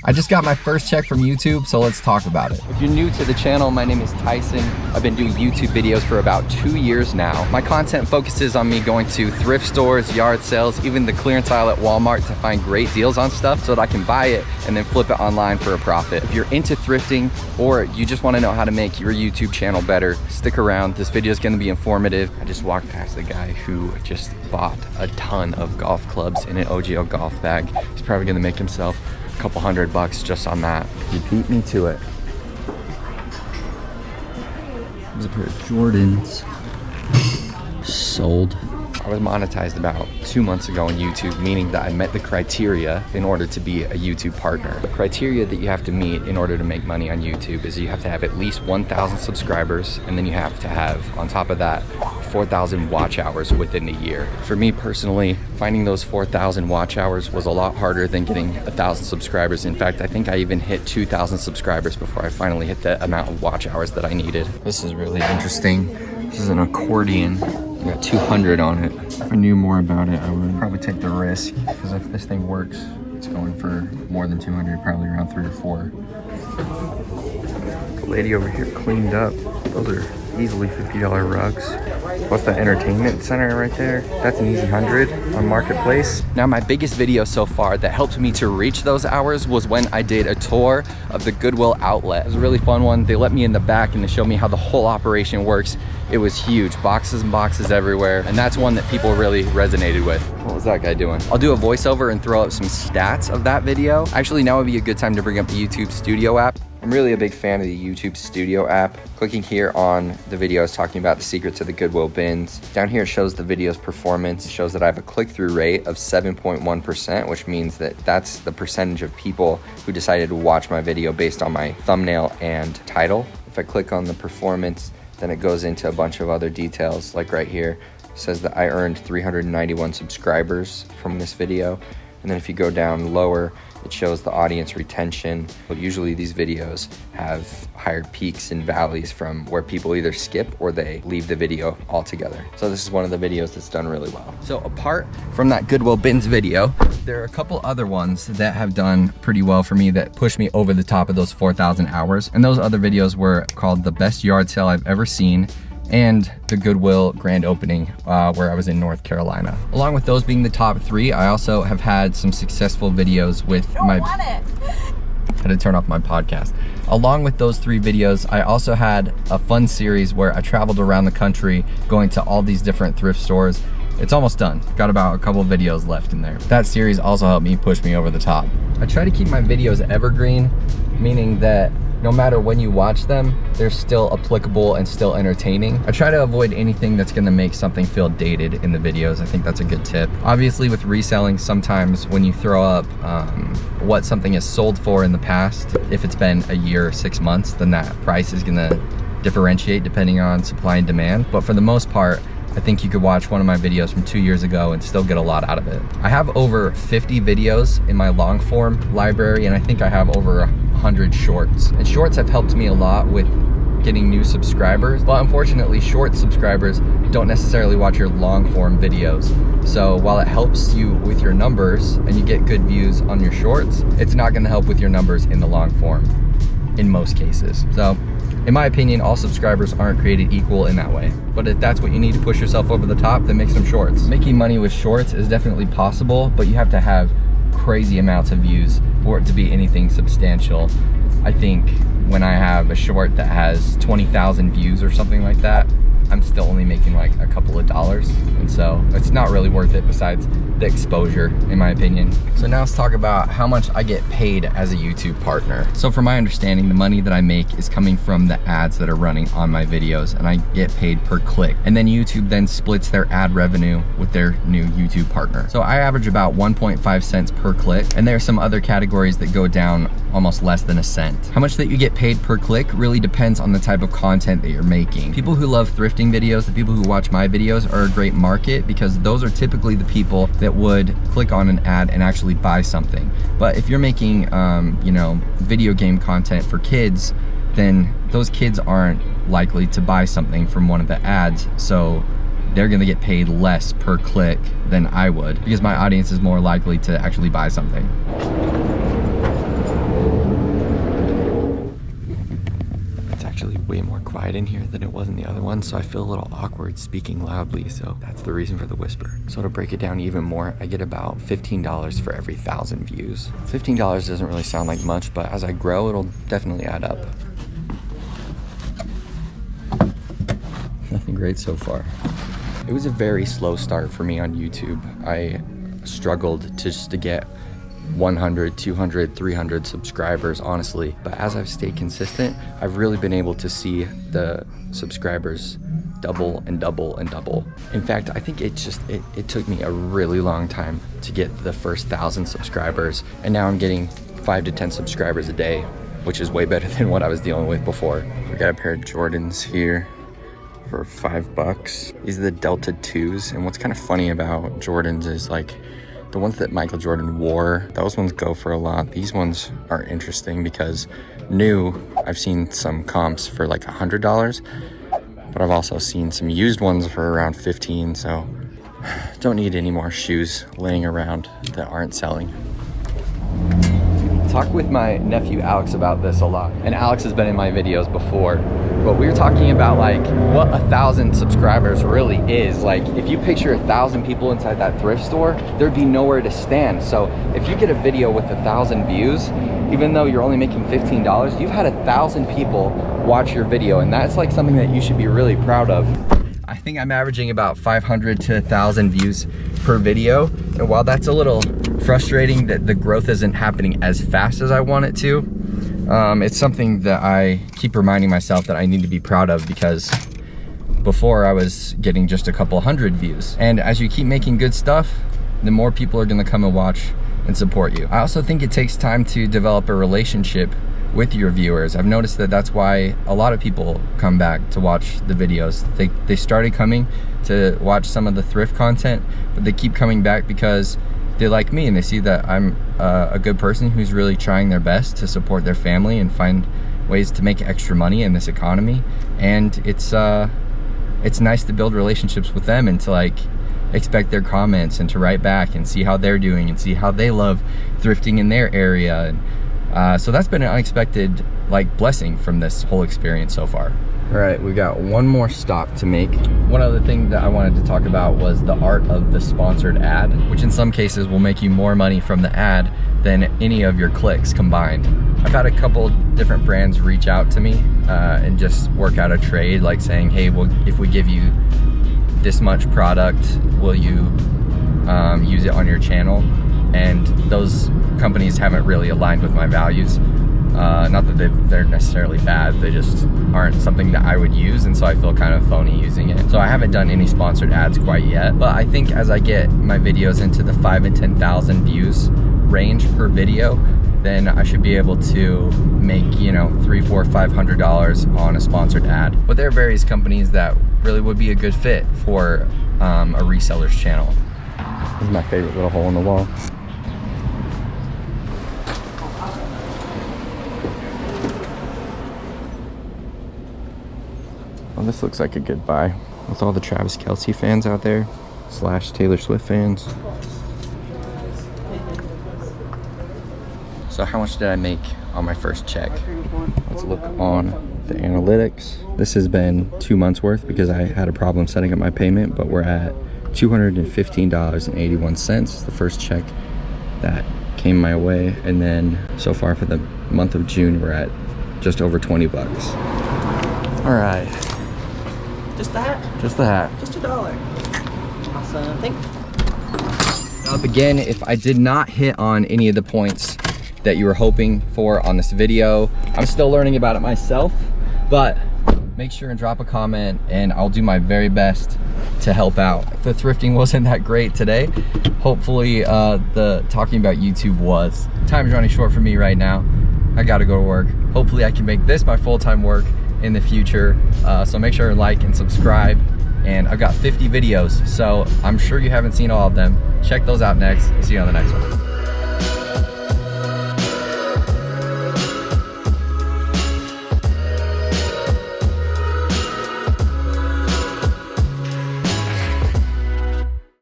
I just got my first check from YouTube, so let's talk about it. If you're new to the channel, my name is Tyson. I've been doing YouTube videos for about 2 years now. My content focuses on me going to thrift stores, yard sales, even the clearance aisle at Walmart to find great deals on stuff so that I can buy it and then flip it online for a profit. If you're into thrifting or you just want to know how to make your YouTube channel better, stick around. This video is going to be informative. I just walked past a guy who just bought a ton of golf clubs in an OGL golf bag. He's probably going to make himself a couple $100 just on that. He beat me to it. There's a pair of Jordans. Sold. I was monetized about 2 months ago on YouTube, meaning that I met the criteria in order to be a YouTube partner. The criteria that you have to meet in order to make money on YouTube is you have to have at least 1,000 subscribers, and then you have to have, on top of that, 4,000 watch hours within a year. For me personally, finding those 4,000 watch hours was a lot harder than getting 1,000 subscribers. In fact, I think I even hit 2,000 subscribers before I finally hit the amount of watch hours that I needed. This is really interesting. This is an accordion. I got 200 on it. If I knew more about it, I would probably take the risk, because if this thing works, it's going for more than 200, probably around 3 or 4. The lady over here cleaned up. Those are easily $50 rugs. What's that entertainment center right there? That's an easy 100 on Marketplace. Now, my biggest video so far that helped me to reach those hours was when I did a tour of the Goodwill outlet. It was a really fun one. They let me in the back and they showed me how the whole operation works. It was huge, boxes and boxes everywhere. And that's one that people really resonated with. What was that guy doing? I'll do a voiceover and throw up some stats of that video. Actually, now would be a good time to bring up the YouTube Studio app. I'm really a big fan of the YouTube Studio app. Clicking here on the video is talking about the secret to the Goodwill bins. Down here it shows the video's performance. It shows that I have a click-through rate of 7.1%, which means that that's the percentage of people who decided to watch my video based on my thumbnail and title. If I click on the performance, then it goes into a bunch of other details, like right here. It says that I earned 391 subscribers from this video. And then if you go down lower, it shows the audience retention. But usually these videos have higher peaks and valleys from where people either skip or they leave the video altogether. So this is one of the videos that's done really well. So apart from that Goodwill bins video, there are a couple other ones that have done pretty well for me that pushed me over the top of those 4,000 hours. And those other videos were called The Best Yard Sale I've Ever Seen and the Goodwill grand opening where I was in North Carolina. Along with those being the top 3, I also have had some successful videos with my... Had to turn off my podcast. Along with those 3 videos, I also had a fun series where I traveled around the country going to all these different thrift stores. It's almost done. Got about a couple videos left in there. That series also helped me push me over the top. I try to keep my videos evergreen, meaning that no matter when you watch them, they're still applicable and still entertaining. I try to avoid anything that's gonna make something feel dated in the videos. I think that's a good tip. Obviously with reselling, sometimes when you throw up what something is sold for in the past, if it's been a year or 6 months, then that price is gonna differentiate depending on supply and demand. But for the most part, I think you could watch one of my videos from 2 years ago and still get a lot out of it. I have over 50 videos in my long form library, and I think I have over 100 shorts. And shorts have helped me a lot with getting new subscribers, but unfortunately short subscribers don't necessarily watch your long form videos. So while it helps you with your numbers and you get good views on your shorts, it's not gonna help with your numbers in the long form in most cases. So in my opinion, all subscribers aren't created equal in that way. But if that's what you need to push yourself over the top, then make some shorts. Making money with shorts is definitely possible, but you have to have crazy amounts of views for it to be anything substantial. I think when I have a short that has 20,000 views or something like that, I'm still only making like a couple of dollars. And so it's not really worth it besides the exposure, in my opinion. So now let's talk about how much I get paid as a YouTube partner. So from my understanding, the money that I make is coming from the ads that are running on my videos, and I get paid per click. And then YouTube then splits their ad revenue with their new YouTube partner. So I average about 1.5 cents per click, and there are some other categories that go down almost less than a cent. How much that you get paid per click really depends on the type of content that you're making. People who love thrifting videos, the people who watch my videos, are a great market because those are typically the people that would click on an ad and actually buy something. But if you're making, you know, video game content for kids, then those kids aren't likely to buy something from one of the ads. So they're gonna get paid less per click than I would because my audience is more likely to actually buy something. way more quiet in here than it was in the other one, so I feel a little awkward speaking loudly, so that's the reason for the whisper. So to break it down even more, I get about $15 for every 1,000 views. $15 doesn't really sound like much, but as I grow, it'll definitely add up. Nothing great so far. It was a very slow start for me on YouTube. I struggled to get 100, 200, 300 subscribers, honestly. But as I've stayed consistent, I've really been able to see the subscribers double and double and double. In fact, I think it took me a really long time to get the first 1,000 subscribers, and now I'm getting 5 to 10 subscribers a day, which is way better than what I was dealing with before. We got a pair of Jordans here for $5. These are the Delta 2s, and what's kind of funny about Jordans is like the ones that Michael Jordan wore, those ones go for a lot. These ones are interesting because new, I've seen some comps for like $100, but I've also seen some used ones for around 15, so don't need any more shoes laying around that aren't selling. Talk with my nephew Alex about this a lot, and Alex has been in my videos before, but we were talking about like what 1,000 subscribers really is. Like if you picture 1,000 people inside that thrift store, there'd be nowhere to stand. So if you get a video with 1,000 views, even though you're only making $15, you've had 1,000 people watch your video, and that's like something that you should be really proud of. I think I'm averaging about 500 to 1,000 views per video, and while that's a little frustrating that the growth isn't happening as fast as I want it to, it's something that I keep reminding myself that I need to be proud of, because before I was getting just a couple hundred views. And as you keep making good stuff, the more people are gonna come and watch and support you. I also think it takes time to develop a relationship with your viewers. I've noticed that that's why a lot of people come back to watch the videos. They started coming to watch some of the thrift content, but they keep coming back because they like me and they see that I'm a good person who's really trying their best to support their family and find ways to make extra money in this economy. And it's nice to build relationships with them and to like expect their comments and to write back and see how they're doing and see how they love thrifting in their area. And so that's been an unexpected like blessing from this whole experience so far. All right, we got one more stop to make. One other thing that I wanted to talk about was the art of the sponsored ad, which in some cases will make you more money from the ad than any of your clicks combined. I've had a couple different brands reach out to me and just work out a trade, like saying, hey, well, if we give you this much product, will you use it on your channel? And those companies haven't really aligned with my values. Not that they're necessarily bad, they just aren't something that I would use, and so I feel kind of phony using it. So I haven't done any sponsored ads quite yet, but I think as I get my videos into the 5,000 and 10,000 views range per video, then I should be able to make, you know, $300, $400, $500 on a sponsored ad. But there are various companies that really would be a good fit for a reseller's channel. This is my favorite little hole in the wall. Well, this looks like a good buy with all the Travis Kelce fans out there / Taylor Swift fans. So how much did I make on my first check? Let's look on the analytics. This has been 2 months worth because I had a problem setting up my payment, but we're at $215.81. The first check that came my way. And then so far for the month of June, we're at just over 20 bucks. All right. Just the hat? Just the hat. Just $1. Awesome. Thank you. Up again, if I did not hit on any of the points that you were hoping for on this video, I'm still learning about it myself, but make sure and drop a comment and I'll do my very best to help out. If the thrifting wasn't that great today, hopefully the talking about YouTube was. Time is running short for me right now. I gotta go to work. Hopefully I can make this my full-time work in the future. So make sure to like and subscribe. And I've got 50 videos, so I'm sure you haven't seen all of them. Check those out next. See you on the next one.